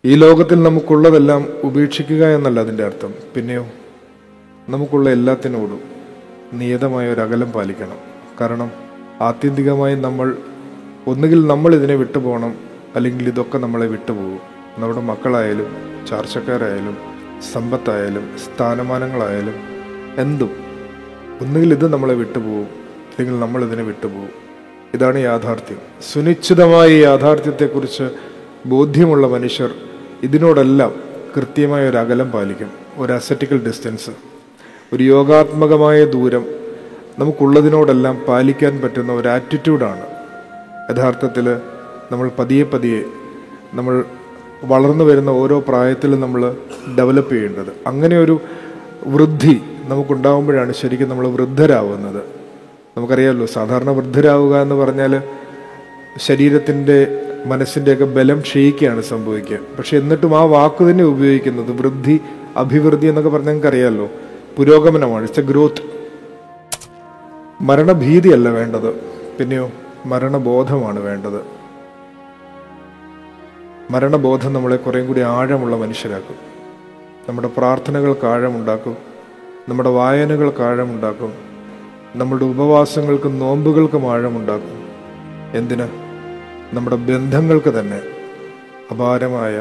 ഈ ലോകത്തിൽ നമുക്കുള്ളതെല്ലാം ഉപേക്ഷിക്കുക എന്നല്ല അതിൻ്റെ അർത്ഥം. പിന്നെയോ നമുക്കുള്ള എല്ലാത്തിനോടും നിയതമായ ഒരു അകലം പാലിക്കണം. കാരണം ആത്യന്തികമായി ഒന്നുകിൽ നമ്മൾ ഇതിനെ വിട്ടുപോകണം, അല്ലെങ്കിൽ ഇതൊക്കെ നമ്മളെ വിട്ടുപോകും. നമ്മുടെ മക്കളായാലും ചാർച്ചക്കാരായാലും സമ്പത്തായാലും സ്ഥാനമാനങ്ങളായാലും എന്തും ഒന്നുകിൽ ഇത് നമ്മളെ വിട്ടുപോകും, അല്ലെങ്കിൽ നമ്മളിതിനെ വിട്ടുപോകും. ഇതാണ് യാഥാർത്ഥ്യം. സുനിശ്ചിതമായ ഈ യാഥാർത്ഥ്യത്തെക്കുറിച്ച് ബോധ്യമുള്ള മനുഷ്യർ ഇതിനോടെല്ലാം കൃത്യമായ ഒരു അകലം പാലിക്കും. ഒരു അസെറ്റിക്കൽ ഡിസ്റ്റൻസ്, ഒരു യോഗാത്മകമായ ദൂരം നമുക്കുള്ളതിനോടെല്ലാം പാലിക്കാൻ പറ്റുന്ന ഒരു ആറ്റിറ്റ്യൂഡാണ് യഥാർത്ഥത്തിൽ നമ്മൾ പതിയെ നമ്മൾ വളർന്നു വരുന്ന ഓരോ പ്രായത്തിലും നമ്മൾ ഡെവലപ്പ് ചെയ്യേണ്ടത്. അങ്ങനെ ഒരു വൃദ്ധി നമുക്കുണ്ടാകുമ്പോഴാണ് ശരിക്കും നമ്മൾ വൃദ്ധരാകുന്നത്. നമുക്കറിയാമല്ലോ, സാധാരണ വൃദ്ധരാവുക എന്ന് പറഞ്ഞാൽ ശരീരത്തിൻ്റെ മനസ്സിൻ്റെയൊക്കെ ബലം ക്ഷയിക്കുകയാണ് സംഭവിക്കുക. പക്ഷെ എന്നിട്ടും ആ വാക്ക് തന്നെ ഉപയോഗിക്കുന്നത് വൃദ്ധി, അഭിവൃദ്ധി എന്നൊക്കെ പറഞ്ഞാൽ നമുക്കറിയാമല്ലോ, പുരോഗമനമാണ്. It's a growth. മരണഭീതിയല്ല വേണ്ടത്, പിന്നെയോ മരണബോധമാണ് വേണ്ടത്. മരണബോധം നമ്മളെ കുറേയും കൂടി ആഴമുള്ള മനുഷ്യരാക്കും. നമ്മുടെ പ്രാർത്ഥനകൾക്ക് ആഴമുണ്ടാക്കും, നമ്മുടെ വായനകൾക്ക് ആഴമുണ്ടാക്കും, നമ്മുടെ ഉപവാസങ്ങൾക്കും നോമ്പുകൾക്കും ആഴമുണ്ടാക്കും. എന്തിന്? നമ്മുടെ ബന്ധങ്ങൾക്ക് തന്നെ അപാരമായ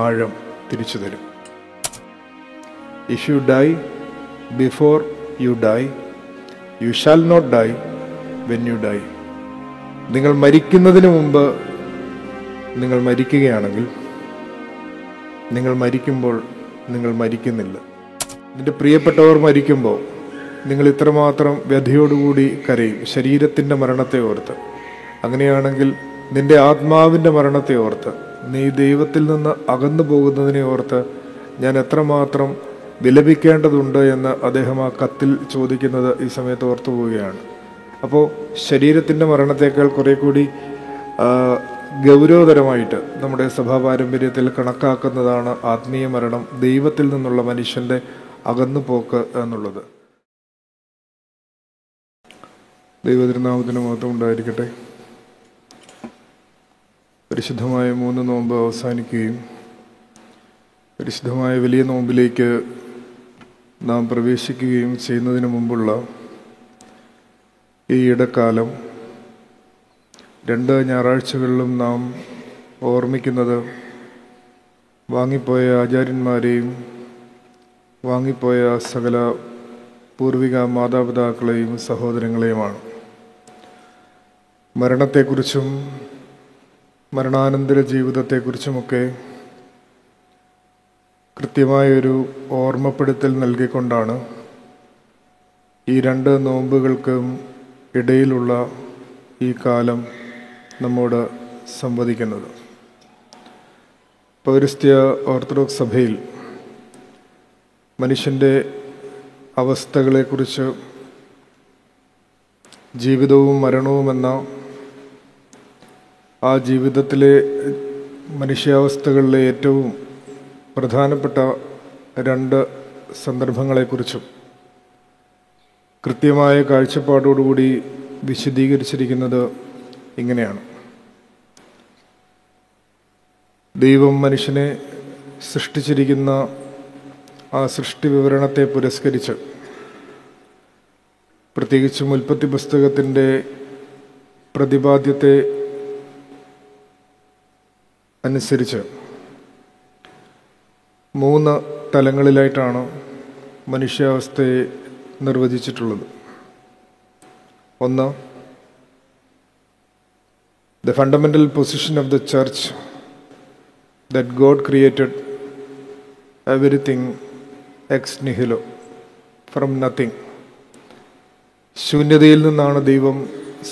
ആഴം തിരിച്ചു തരും. If you die before you die, you shall not die when you die. നിങ്ങൾ മരിക്കുന്നതിന് മുമ്പ് നിങ്ങൾ മരിക്കുകയാണെങ്കിൽ നിങ്ങൾ മരിക്കുമ്പോൾ നിങ്ങൾ മരിക്കുന്നില്ല. നിന്റെ പ്രിയപ്പെട്ടവർ മരിക്കുമ്പോൾ നിങ്ങൾ ഇത്രമാത്രം വ്യഥയോടുകൂടി കരയും, ശരീരത്തിൻ്റെ മരണത്തെ ഓർത്ത്. അങ്ങനെയാണെങ്കിൽ നിന്റെ ആത്മാവിൻ്റെ മരണത്തെ ഓർത്ത്, നീ ദൈവത്തിൽ നിന്ന് അകന്നു പോകുന്നതിനെ ഓർത്ത് ഞാൻ എത്രമാത്രം വിലപിക്കേണ്ടതുണ്ട് എന്ന് അദ്ദേഹം ആ കത്തിൽ ചോദിക്കുന്നത് ഈ സമയത്ത് ഓർത്തു പോവുകയാണ്. അപ്പോൾ ശരീരത്തിൻ്റെ മരണത്തേക്കാൾ കുറേ കൂടി ഗൗരവതരമായിട്ട് നമ്മുടെ സഭാ പാരമ്പര്യത്തിൽ കണക്കാക്കുന്നതാണ് ആത്മീയ മരണം, ദൈവത്തിൽ നിന്നുള്ള മനുഷ്യൻ്റെ അകന്നുപോക്ക് എന്നുള്ളത്. ദൈവതിരുനാമത്തിന് മഹത്വം ഉണ്ടായിരിക്കട്ടെ. പരിശുദ്ധമായ 3 നോമ്പ് അവസാനിക്കുകയും പരിശുദ്ധമായ വലിയ നോമ്പിലേക്ക് നാം പ്രവേശിക്കുകയും ചെയ്യുന്നതിന് മുമ്പുള്ള ഈ ഇടക്കാലം 2 ഞായറാഴ്ചകളിലും നാം ഓർമ്മിക്കുന്നത് വാങ്ങിപ്പോയ ആചാര്യന്മാരെയും വാങ്ങിപ്പോയ സകല പൂർവിക മാതാപിതാക്കളെയും സഹോദരങ്ങളെയുമാണ്. മരണത്തെക്കുറിച്ചും മരണാനന്തര ജീവിതത്തെക്കുറിച്ചുമൊക്കെ കൃത്യമായൊരു ഓർമ്മപ്പെടുത്തൽ നൽകിക്കൊണ്ടാണ് ഈ 2 നോമ്പുകൾക്കും ഇടയിലുള്ള ഈ കാലം നമ്മോട് സംവദിക്കുന്നത്. പൗരസ്ത്യ ഓർത്തഡോക്സ് സഭയിൽ മനുഷ്യൻ്റെ അവസ്ഥകളെക്കുറിച്ച് ജീവിതവും മരണവുമെന്ന ആ ജീവിതത്തിലെ മനുഷ്യാവസ്ഥകളിലെ ഏറ്റവും പ്രധാനപ്പെട്ട 2 സന്ദർഭങ്ങളെക്കുറിച്ചും കൃത്യമായ കാഴ്ചപ്പാടോടുകൂടി വിശദീകരിച്ചിരിക്കുന്നത് ഇങ്ങനെയാണ്. ദൈവം മനുഷ്യനെ സൃഷ്ടിച്ചിരിക്കുന്ന ആ സൃഷ്ടി വിവരണത്തെ പുരസ്കരിച്ച്, പ്രത്യേകിച്ചും ഉൽപ്പത്തി പുസ്തകത്തിൻ്റെ പ്രതിപാദ്യത്തെ അനുസരിച്ച് 3 തലങ്ങളിലായിട്ടാണ് മനുഷ്യാവസ്ഥയെ നിർവചിച്ചിട്ടുള്ളത്. 1, the fundamental position of the church that God created everything ex nihilo, from nothing. ശൂന്യതയിൽ നിന്നാണ് ദൈവം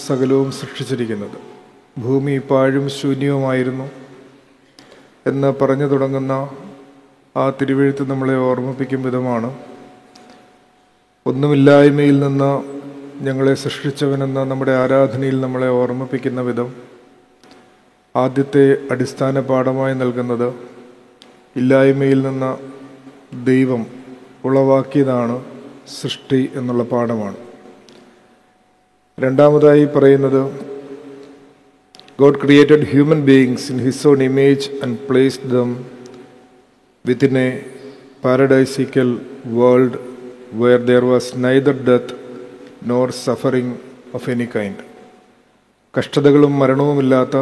സകലവും സൃഷ്ടിച്ചിരിക്കുന്നത്. ഭൂമി പാഴും ശൂന്യവുമായിരുന്നു എന്ന് പറഞ്ഞു തുടങ്ങുന്ന ആ തിരുവെഴുത്ത് നമ്മളെ ഓർമ്മിപ്പിക്കും വിധമാണ് ഒന്നുമില്ലായ്മയിൽ നിന്ന് ഞങ്ങളെ സൃഷ്ടിച്ചവനെന്ന നമ്മുടെ ആരാധനയിൽ നമ്മളെ ഓർമ്മിപ്പിക്കുന്ന വിധം ആദ്യത്തെ അടിസ്ഥാന പാഠമായി നൽകുന്നത് ഇല്ലായ്മയിൽ നിന്ന് ദൈവം ഉളവാക്കിയതാണ് സൃഷ്ടി എന്നുള്ള പാഠമാണ്. രണ്ടാമതായി പറയുന്നത് God created human beings in His own image and placed them within a paradisical world where there was neither death nor suffering of any kind. കഷ്ടതകളും മരണവുമില്ലാത്ത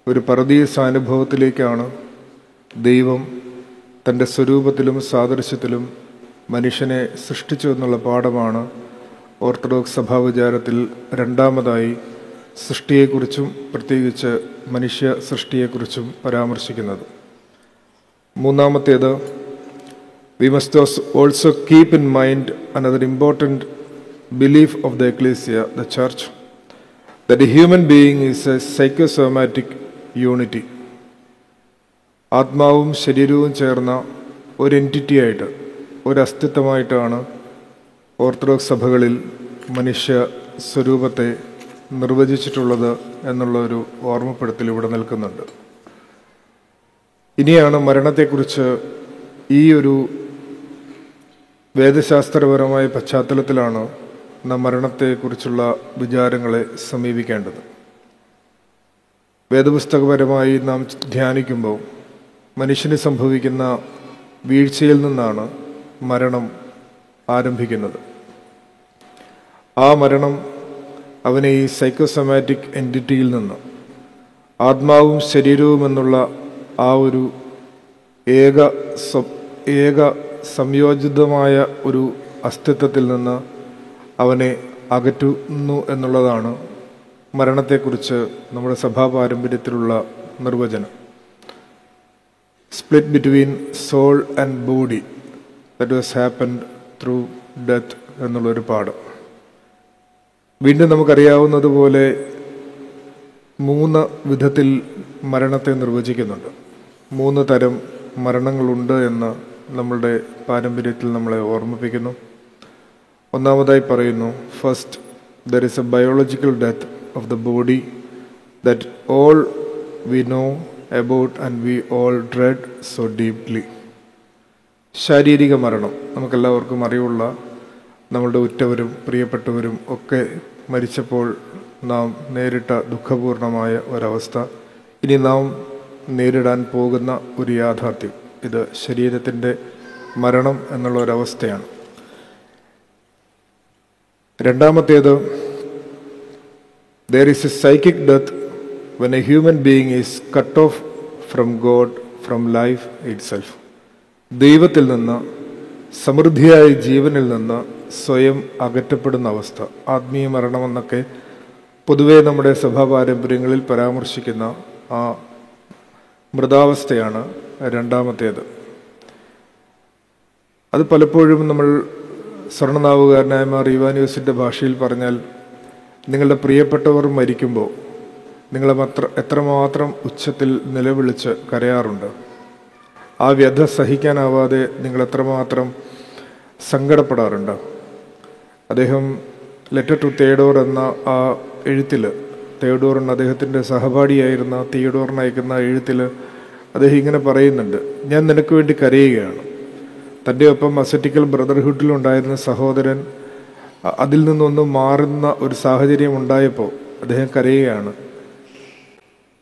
ഒരു പരദീസ അനുഭവത്തിലേക്കാണ് ദൈവം തൻ്റെ സ്വരൂപത്തിലും സാദൃശ്യത്തിലും മനുഷ്യനെ സൃഷ്ടിച്ചു എന്നുള്ള പാഠമാണ് ഓർത്തഡോക്സ് സഭാവിചാരത്തിൽ രണ്ടാമതായി സൃഷ്ടിയെക്കുറിച്ചും പ്രത്യേകിച്ച് മനുഷ്യ സൃഷ്ടിയെക്കുറിച്ചും പരാമർശിക്കുന്നത്. മൂന്നാമത്തേത്, we must also keep in mind another important belief of the Ecclesia, the Church, that a human being is a psychosomatic unity. ആത്മാവും ശരീരവും ചേർന്ന ഒരു എൻറ്റിറ്റിയായിട്ട്, ഒരു അസ്തിത്വമായിട്ടാണ് ഓർത്തഡോക്സ് സഭകളിൽ മനുഷ്യ സ്വരൂപത്തെ നിർവചിച്ചിട്ടുള്ളത് എന്നുള്ളൊരു ഓർമ്മപ്പെടുത്തൽ ഇവിടെ നിൽക്കുന്നുണ്ട്. ഇനിയാണ് മരണത്തെക്കുറിച്ച് ഈ ഒരു വേദശാസ്ത്രപരമായ പശ്ചാത്തലത്തിലാണ് നാം മരണത്തെക്കുറിച്ചുള്ള വിചാരങ്ങളെ സമീപിക്കേണ്ടത്. വേദപുസ്തകപരമായി നാം ധ്യാനിക്കുമ്പോൾ മനുഷ്യന് സംഭവിക്കുന്ന വീഴ്ചയിൽ നിന്നാണ് മരണം ആരംഭിക്കുന്നത്. ആ മരണം അവനെ ഈ സൈക്കോസൊമാറ്റിക് എൻറ്റിറ്റിയിൽ നിന്ന്, ആത്മാവും ശരീരവും എന്നുള്ള ആ ഒരു ഏക സംയോജിതമായ ഒരു അസ്തിത്വത്തിൽ നിന്ന് അവനെ അകറ്റുന്നു എന്നുള്ളതാണ് മരണത്തെക്കുറിച്ച് നമ്മുടെ സഭാ പാരമ്പര്യത്തിലുള്ള നിർവചനം. Split between soul and body that was happened through death എന്നുള്ളൊരു പാഠം. വീണ്ടും നമുക്കറിയാവുന്നതുപോലെ 3 വിധത്തിൽ മരണത്തെ നിർവചിക്കുന്നുണ്ട്. 3 തരം മരണങ്ങളുണ്ട് എന്ന് നമ്മളുടെ പാരമ്പര്യത്തിൽ നമ്മളെ ഓർമ്മിപ്പിക്കുന്നു. ഒന്നാമതായി പറയുന്നു, first, there is a biological death of the body that all we know about and we all dread so deeply. ശാരീരിക മരണം, നമുക്കെല്ലാവർക്കും അറിവുള്ള, നമ്മളുടെ ഉറ്റവരും പ്രിയപ്പെട്ടവരും ഒക്കെ മരിച്ചപ്പോൾ നാം നേരിട്ട ദുഃഖപൂർണമായ ഒരവസ്ഥ, ഇനി നാം നേരിടാൻ പോകുന്ന ഒരു യാഥാർത്ഥ്യം, ഇത് ശരീരത്തിൻ്റെ മരണം എന്നുള്ള ഒരവസ്ഥയാണ്. രണ്ടാമത്തേത്, there is a psychic death when a human being is cut off from God, from life itself. ദൈവത്തിൽ നിന്ന്, സമൃദ്ധിയായ ജീവനിൽ നിന്ന് സ്വയം അകറ്റപ്പെടുന്ന അവസ്ഥ, ആത്മീയ മരണമെന്നൊക്കെ പൊതുവെ നമ്മുടെ സഭാ പാരമ്പര്യങ്ങളിൽ പരാമർശിക്കുന്ന ആ മൃതാവസ്ഥയാണ് രണ്ടാമത്തേത്. അത് പലപ്പോഴും നമ്മൾ സ്വർണ്ണനാവുകാരനായ മാർ ഇവാനിയോസിൻ്റെ ഭാഷയിൽ പറഞ്ഞാൽ, നിങ്ങളുടെ പ്രിയപ്പെട്ടവർ മരിക്കുമ്പോൾ നിങ്ങൾ എത്രമാത്രം ഉച്ചത്തിൽ നിലവിളിച്ച് കരയാറുണ്ട്, ആ വ്യഥ സഹിക്കാനാവാതെ നിങ്ങൾ എത്രമാത്രം സങ്കടപ്പെടാറുണ്ട്. അദ്ദേഹം ലെറ്റർ ടു തിയഡോർ എന്ന ആ എഴുത്തിൽ, തിയഡോറിന് അദ്ദേഹത്തിൻ്റെ സഹപാഠിയായിരുന്ന തിയഡോറിന് അയക്കുന്ന എഴുത്തിൽ അദ്ദേഹം ഇങ്ങനെ പറയുന്നുണ്ട്, ഞാൻ നിനക്ക് വേണ്ടി കരയുകയാണ്. തൻ്റെ ഒപ്പം അസറ്റിക്കൽ ബ്രദർഹുഡിലുണ്ടായിരുന്ന സഹോദരൻ അതിൽ നിന്നൊന്നും മാറുന്ന ഒരു സാഹചര്യം ഉണ്ടായപ്പോൾ അദ്ദേഹം കരയുകയാണ്.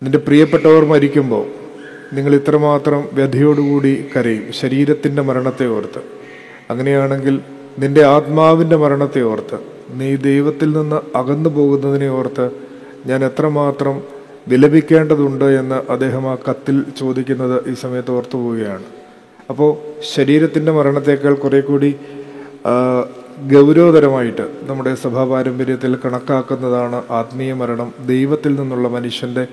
നിന്റെ പ്രിയപ്പെട്ടവർ മരിക്കുമ്പോൾ നിങ്ങൾ ഇത്രമാത്രം വ്യഥയോടുകൂടി കരയും, ശരീരത്തിൻ്റെ മരണത്തെ ഓർത്ത്. അങ്ങനെയാണെങ്കിൽ നിന്റെ ആത്മാവിൻ്റെ മരണത്തെ ഓർത്ത്, നീ ദൈവത്തിൽ നിന്ന് അകന്നു പോകുന്നതിനെ ഓർത്ത് ഞാൻ എത്രമാത്രം വിലപിക്കേണ്ടതുണ്ട് എന്ന് അദ്ദേഹം ആ കത്തിൽ ചോദിക്കുന്നത് ഈ സമയത്ത് ഓർത്തു പോവുകയാണ്. അപ്പോൾ ശരീരത്തിൻ്റെ മരണത്തേക്കാൾ കുറെ കൂടി ഗൗരവതരമായിട്ട് നമ്മുടെ സഭാ പാരമ്പര്യത്തിൽ കണക്കാക്കുന്നതാണ് ആത്മീയ മരണം, ദൈവത്തിൽ നിന്നുള്ള മനുഷ്യൻ്റെ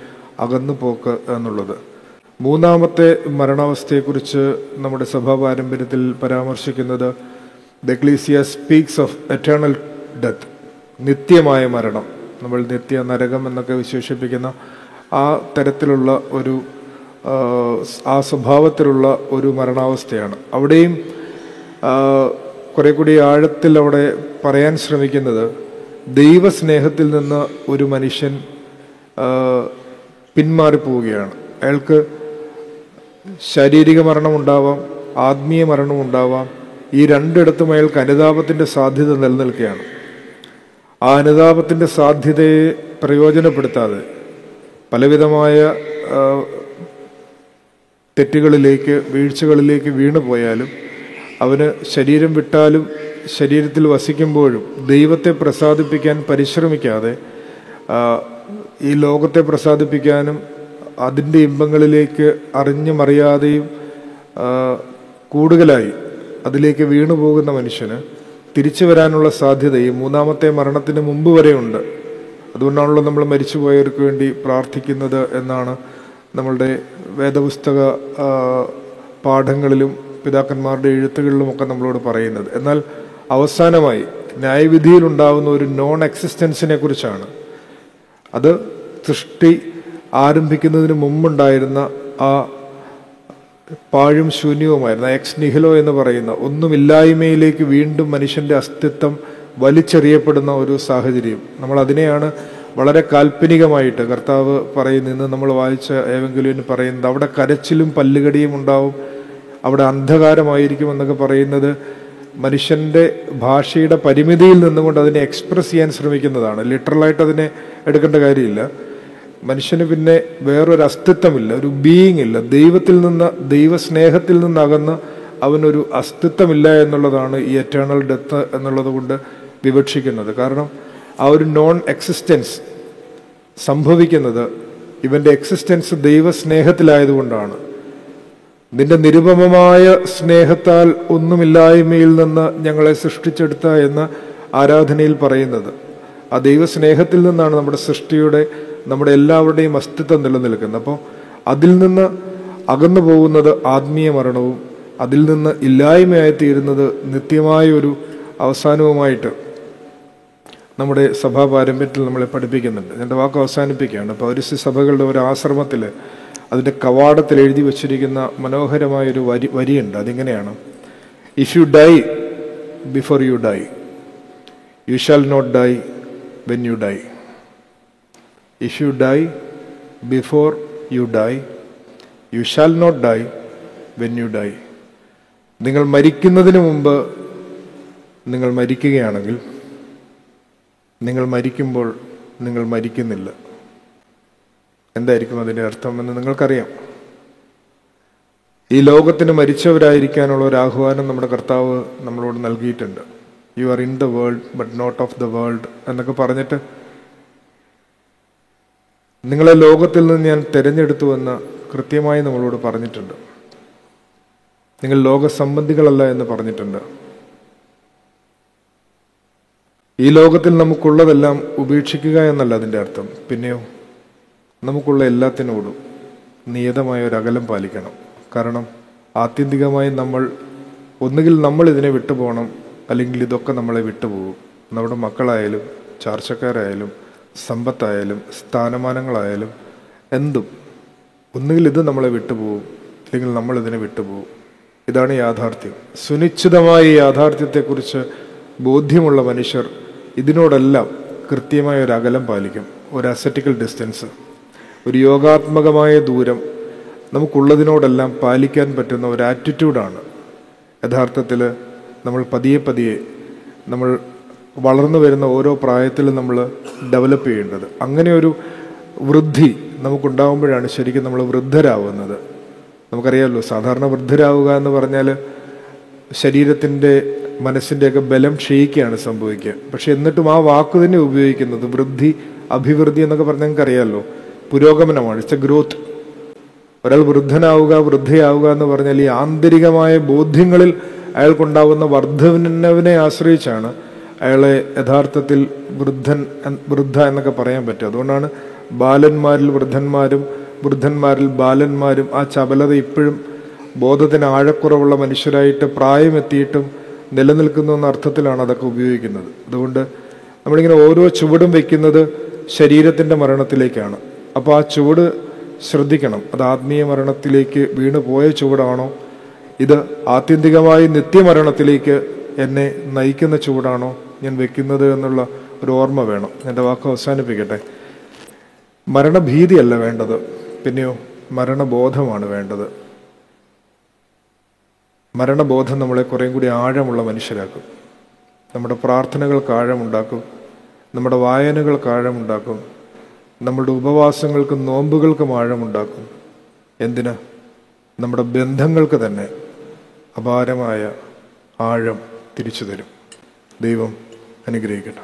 അകന്നുപോക്ക് എന്നുള്ളത്. മൂന്നാമത്തെ മരണാവസ്ഥയെക്കുറിച്ച് നമ്മുടെ സഭാ പാരമ്പര്യത്തിൽ പരാമർശിക്കുന്നത്, the ecclesia speaks of eternal death, നിത്യമായ മരണം, നമ്മൾ നിത്യ നരകം എന്നൊക്കെ വിശേഷിപ്പിക്കുന്ന ആ തരത്തിലുള്ള ഒരു ആ സ്വഭാവത്തിലുള്ള ഒരു മരണാവസ്ഥയാണ്. അവിടെയും കുറെ കൂടി ആഴത്തിൽ അവിടെ പറയാൻ ശ്രമിക്കുന്നത്, ദൈവസ്നേഹത്തിൽ നിന്ന് ഒരു മനുഷ്യൻ പിന്മാറിപ്പോവുകയാണ്. അയാൾക്ക് ശാരീരിക മരണം ഉണ്ടാവാം, ആത്മീയ മരണം ഉണ്ടാവാം. ഈ രണ്ടിടത്തും അയാൾക്ക് അനുതാപത്തിൻ്റെ സാധ്യത നിലനിൽക്കുകയാണ്. ആ അനുതാപത്തിൻ്റെ സാധ്യതയെ പ്രയോജനപ്പെടുത്താതെ പലവിധമായ തെറ്റുകളിലേക്ക്, വീഴ്ചകളിലേക്ക് വീണു പോയാലും അവന് ശരീരം വിട്ടാലും ശരീരത്തിൽ വസിക്കുമ്പോഴും ദൈവത്തെ പ്രസാദിപ്പിക്കാൻ പരിശ്രമിക്കാതെ ഈ ലോകത്തെ പ്രസാദിപ്പിക്കാനും അതിൻ്റെ ഇമ്പങ്ങളിലേക്ക് അറിഞ്ഞും അറിയാതെയും കൂടുതലായി അതിലേക്ക് വീണു പോകുന്ന മനുഷ്യന് തിരിച്ചു വരാനുള്ള സാധ്യതയും മൂന്നാമത്തെ മരണത്തിന് മുമ്പ് വരെയുണ്ട്. അതുകൊണ്ടാണല്ലോ നമ്മൾ മരിച്ചുപോയവർക്ക് വേണ്ടി പ്രാർത്ഥിക്കുന്നത് എന്നാണ് നമ്മളുടെ വേദപുസ്തക പാഠങ്ങളിലും പിതാക്കന്മാരുടെ എഴുത്തുകളിലുമൊക്കെ നമ്മളോട് പറയുന്നത്. എന്നാൽ അവസാനമായി ന്യായവിധിയിലുണ്ടാവുന്ന ഒരു നോൺ എക്സിസ്റ്റൻസിനെ കുറിച്ചാണ്. അത് സൃഷ്ടി ആരംഭിക്കുന്നതിന് മുമ്പുണ്ടായിരുന്ന ആ പാഴും ശൂന്യവുമായിരുന്ന എക്സ് നിഹിലോ എന്ന് പറയുന്ന ഒന്നുമില്ലായ്മയിലേക്ക് വീണ്ടും മനുഷ്യൻ്റെ അസ്തിത്വം വലിച്ചെറിയപ്പെടുന്ന ഒരു സാഹചര്യം. നമ്മൾ അതിനെയാണ് വളരെ കാൽപ്പനികമായിട്ട് കർത്താവ് പറയുന്നത്. നമ്മൾ വായിച്ച ഏവെങ്കിലും പറയുന്നത് അവിടെ കരച്ചിലും പല്ലുകടിയും ഉണ്ടാവും, അവിടെ അന്ധകാരമായിരിക്കും എന്നൊക്കെ പറയുന്നത് മനുഷ്യൻ്റെ ഭാഷയുടെ പരിമിതിയിൽ നിന്നുകൊണ്ട് അതിനെ എക്സ്പ്രസ് ചെയ്യാൻ ശ്രമിക്കുന്നതാണ്. ലിറ്ററലായിട്ട് അതിനെ എടുക്കേണ്ട കാര്യമില്ല. മനുഷ്യന് പിന്നെ വേറൊരു അസ്തിത്വമില്ല, ഒരു ബീയിങ് ഇല്ല. ദൈവത്തിൽ നിന്ന്, ദൈവസ്നേഹത്തിൽ നിന്നകന്ന് അവനൊരു അസ്തിത്വമില്ല എന്നുള്ളതാണ് ഈ എറ്റേണൽ ഡെത്ത് എന്നുള്ളത് കൊണ്ട് വിവക്ഷിക്കുന്നത്. കാരണം ആ ഒരു നോൺ എക്സിസ്റ്റൻസ് സംഭവിക്കുന്നത് ഇവൻ്റെ എക്സിസ്റ്റൻസ് ദൈവസ്നേഹത്തിലായതുകൊണ്ടാണ്. നിന്റെ നിരുപമമായ സ്നേഹത്താൽ ഒന്നുമില്ലായ്മയിൽ നിന്ന് ഞങ്ങളെ സൃഷ്ടിച്ചെടുത്ത എന്ന് ആരാധനയിൽ പറയുന്നത്. ആ ദൈവസ്നേഹത്തിൽ നിന്നാണ് നമ്മുടെ സൃഷ്ടിയുടെ, നമ്മുടെ എല്ലാവരുടെയും അസ്തിത്വം നിലനിൽക്കുന്നത്. അപ്പോൾ അതിൽ നിന്ന് അകന്നു പോകുന്നത് ആത്മീയ മരണവും അതിൽ നിന്ന് ഇല്ലായ്മയായിത്തീരുന്നത് നിത്യമായ ഒരു അവസാനവുമായിട്ട് നമ്മുടെ സഭാ പാരമ്പര്യത്തിൽ നമ്മളെ പഠിപ്പിക്കുന്നുണ്ട്. എൻ്റെ വാക്ക് അവസാനിപ്പിക്കുകയാണ്. പൗരസ്ത്യ സഭകളുടെ ഒരു ആശ്രമത്തിൽ അതിൻ്റെ കവാടത്തിൽ എഴുതി വച്ചിരിക്കുന്ന മനോഹരമായൊരു വരിയുണ്ട്. അതിങ്ങനെയാണ്: if you die before you die, you shall not die when you die. If you die before you die, you shall not die when you die. നിങ്ങൾ മരിക്കുന്നതിന് മുമ്പ് നിങ്ങൾ മരിക്കുകയാണെങ്കിൽ നിങ്ങൾ മരിക്കുമ്പോൾ നിങ്ങൾ മരിക്കുന്നില്ല. എന്തായിരിക്കും അതിൻ്റെ അർത്ഥമെന്ന് നിങ്ങൾക്കറിയാം. ഈ ലോകത്തിന് മരിച്ചവരായിരിക്കാനുള്ള ഒരു ആഹ്വാനം നമ്മുടെ കർത്താവ് നമ്മളോട് നൽകിയിട്ടുണ്ട്. You are in the world but not of the world എന്നൊക്കെ പറഞ്ഞിട്ട് നിങ്ങളെ ലോകത്തിൽ നിന്ന് ഞാൻ തിരഞ്ഞെടുത്തുവെന്ന് കൃത്യമായി നമ്മളോട് പറഞ്ഞിട്ടുണ്ട്. നിങ്ങൾ ലോകസംബന്ധികളല്ല എന്ന് പറഞ്ഞിട്ടുണ്ട്. ഈ ലോകത്തിൽ നമുക്കുള്ളതെല്ലാം ഉപേക്ഷിക്കുക എന്നല്ല അതിൻ്റെ അർത്ഥം. പിന്നെയോ നമുക്കുള്ള എല്ലാത്തിനോടും നിയതമായ ഒരു അകലം പാലിക്കണം. കാരണം ആത്യന്തികമായി ഒന്നുകിൽ നമ്മൾ ഇതിനെ വിട്ടുപോകണം, അല്ലെങ്കിൽ ഇതൊക്കെ നമ്മളെ വിട്ടുപോകും. നമ്മുടെ മക്കളായാലും ചാർച്ചക്കാരായാലും സമ്പത്തായാലും സ്ഥാനമാനങ്ങളായാലും എന്തും ഒന്നുകിൽ ഇത് നമ്മളെ വിട്ടുപോകും, അല്ലെങ്കിൽ നമ്മളിതിനെ വിട്ടുപോകും. ഇതാണ് യാഥാർത്ഥ്യം. സുനിശ്ചിതമായ ഈ യാഥാർത്ഥ്യത്തെക്കുറിച്ച് ബോധ്യമുള്ള മനുഷ്യർ ഇതിനോടെല്ലാം കൃത്യമായ ഒരു അകലം പാലിക്കും. ഒരു അസെറ്റിക്കൽ ഡിസ്റ്റൻസ്, ഒരു യോഗാത്മകമായ ദൂരം നമുക്കുള്ളതിനോടെല്ലാം പാലിക്കാൻ പറ്റുന്ന ഒരു ആറ്റിറ്റ്യൂഡാണ് യഥാർത്ഥത്തിൽ നമ്മൾ പതിയെ നമ്മൾ വളർന്നു വരുന്ന ഓരോ പ്രായത്തിലും നമ്മൾ ഡെവലപ്പ് ചെയ്യേണ്ടത്. അങ്ങനെ ഒരു വൃദ്ധി നമുക്കുണ്ടാകുമ്പോഴാണ് ശരിക്കും നമ്മൾ വൃദ്ധരാകുന്നത്. നമുക്കറിയാമല്ലോ, സാധാരണ വൃദ്ധരാവുക എന്ന് പറഞ്ഞാൽ ശരീരത്തിൻ്റെ മനസ്സിൻ്റെയൊക്കെ ബലം ക്ഷയിക്കുകയാണ് സംഭവിക്കുക. പക്ഷെ എന്നിട്ടും ആ വാക്ക് തന്നെ ഉപയോഗിക്കുന്നത് വൃദ്ധി, അഭിവൃദ്ധി എന്നൊക്കെ പറഞ്ഞാൽ നമുക്കറിയാമല്ലോ, പുരോഗമനമാണ്. It's a growth. ഒരാൾ വൃദ്ധനാവുക, വൃദ്ധയാവുക എന്ന് പറഞ്ഞാൽ ഈ ആന്തരികമായ ബോധ്യങ്ങളിൽ അയാൾക്കുണ്ടാവുന്ന വർദ്ധനവിനെ ആശ്രയിച്ചാണ് അയാളെ യഥാർത്ഥത്തിൽ വൃദ്ധ എന്നൊക്കെ പറയാൻ പറ്റും. അതുകൊണ്ടാണ് ബാലന്മാരിൽ വൃദ്ധന്മാരും വൃദ്ധന്മാരിൽ ബാലന്മാരും ആ ചപലത ഇപ്പോഴും ബോധത്തിന് ആഴക്കുറവുള്ള മനുഷ്യരായിട്ട് പ്രായമെത്തിയിട്ടും നിലനിൽക്കുന്നു എന്ന അർത്ഥത്തിലാണ് അതൊക്കെ ഉപയോഗിക്കുന്നത്. അതുകൊണ്ട് നമ്മളിങ്ങനെ ഓരോ ചുവടും വയ്ക്കുന്നത് ശരീരത്തിൻ്റെ മരണത്തിലേക്കാണ്. അപ്പോൾ ആ ചുവട് ശ്രദ്ധിക്കണം. അത് ആത്മീയ മരണത്തിലേക്ക് വീണു പോയ ചുവടാണോ, ഇത് ആത്യന്തികമായി നിത്യമരണത്തിലേക്ക് എന്നെ നയിക്കുന്ന ചുവടാണോ ഞാൻ വെക്കുന്നത് എന്നുള്ള ഒരു ഓർമ്മ വേണം. എൻ്റെ വാക്ക് അവസാനിപ്പിക്കട്ടെ. മരണഭീതിയല്ല വേണ്ടത്, പിന്നെയോ മരണബോധമാണ് വേണ്ടത്. മരണബോധം നമ്മളെ കുറേയും കൂടി ആഴമുള്ള മനുഷ്യരാക്കും. നമ്മുടെ പ്രാർത്ഥനകൾക്ക് ആഴമുണ്ടാക്കും, നമ്മുടെ വായനകൾക്ക് ആഴമുണ്ടാക്കും, നമ്മളുടെ ഉപവാസങ്ങൾക്കും നോമ്പുകൾക്കും ആഴമുണ്ടാക്കും. എന്തിന്? നമ്മുടെ ബന്ധങ്ങൾക്ക് തന്നെ അപാരമായ ആഴം തിരിച്ചു തരും. ദൈവം അനുഗ്രഹിക്കട്ടെ.